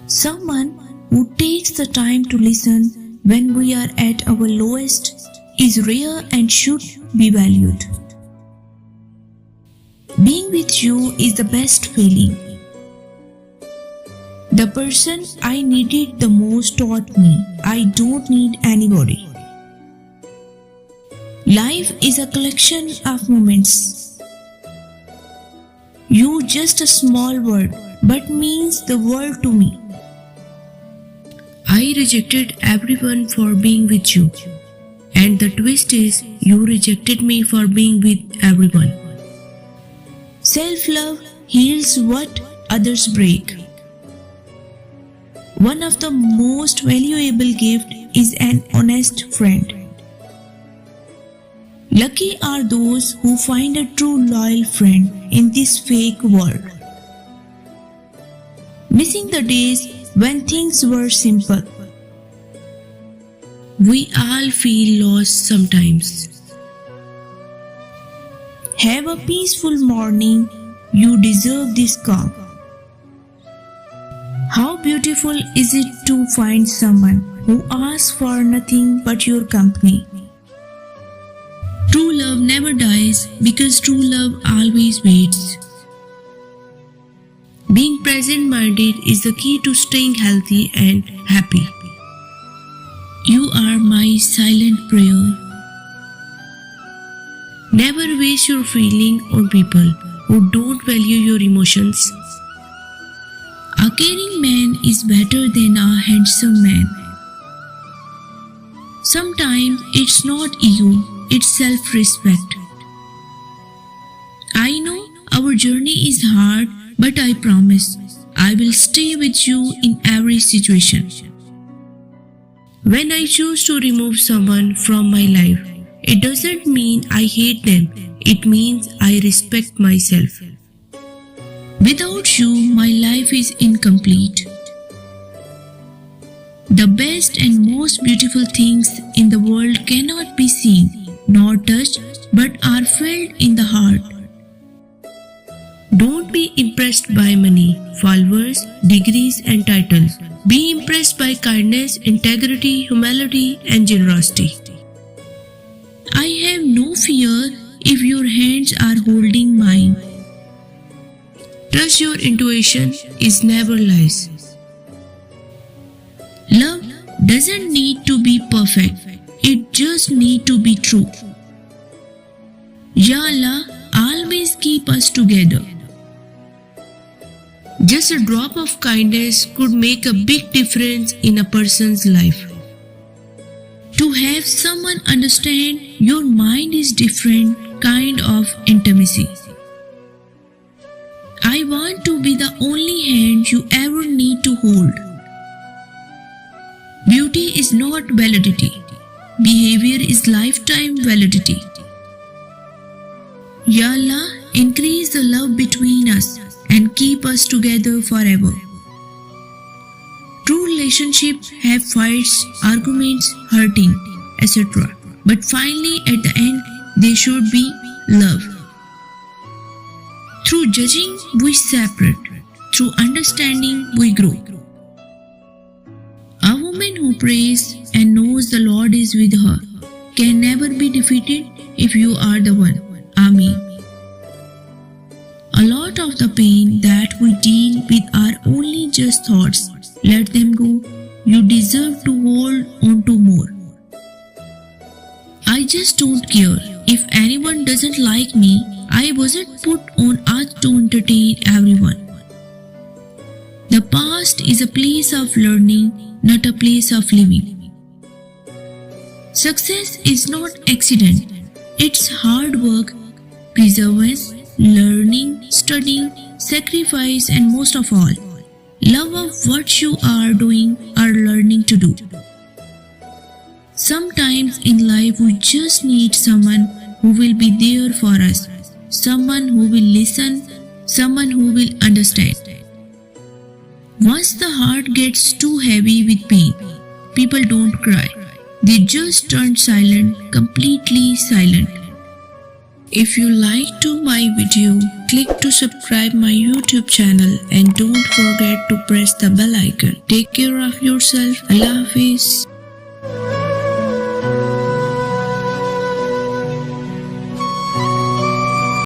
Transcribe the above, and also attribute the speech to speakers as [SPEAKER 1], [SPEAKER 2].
[SPEAKER 1] Someone who takes the time to listen when we are at our lowest is rare and should be valued. Being with you is the best feeling. The person I needed the most taught me I don't need anybody. Life is a collection of moments. You just a small word but means the world to me. I rejected everyone for being with you, and the twist is you rejected me for being with everyone. Self-love heals what others break. One of the most valuable gifts is an honest friend. Lucky are those who find a true loyal friend in this fake world. Missing the days when things were simple. We all feel lost sometimes. Have a peaceful morning. You deserve this calm. How beautiful is it to find someone who asks for nothing but your company. True love never dies because true love always waits. Being present-minded is the key to staying healthy and happy. You are my silent prayer. Never waste your feeling on people who don't value your emotions. A caring man is better than a handsome man. Sometimes it's not ego, it's self-respect. I know our journey is hard, but I promise I will stay with you in every situation. When I choose to remove someone from my life, it doesn't mean I hate them, it means I respect myself. Without you, my life is incomplete. The best and most beautiful things in the world cannot be seen, nor touched, but are felt in the heart. Don't be impressed by money, followers, degrees and titles. Be impressed by kindness, integrity, humility and generosity. I have no fear if your hands are holding mine. Trust your intuition is never lies. Love doesn't need to be perfect. It just needs to be true. Ya Allah, always keep us together. Just a drop of kindness could make a big difference in a person's life. To have someone understand your mind is different kind of intimacy. I want to be the only hand you ever need to hold. Beauty is not validity. Behavior is lifetime validity. Ya Allah, increase the love between us and keep us together forever. True relationships have fights, arguments, hurting, etc. But finally at the end, they should be love. Through judging, we separate. Through understanding, we grow. A woman who prays and knows the Lord is with her can never be defeated if you are the one. Ameen. A lot of the pain that we deal with are only just thoughts. Let them go. You deserve to hold on to more. I just don't care. If anyone doesn't like me, I wasn't put on earth to entertain everyone. The past is a place of learning, not a place of living. Success is not accident. It's hard work, perseverance, learning, studying, sacrifice and most of all, love of what you are doing or learning to do. Sometimes in life we just need someone who will be there for us, someone who will listen, someone who will understand. Once the heart gets too heavy with pain, people don't cry. They just turn silent, completely silent. If you liked my video, click to subscribe my YouTube channel and don't forget to press the bell icon. Take care of yourself. Allah Hafiz.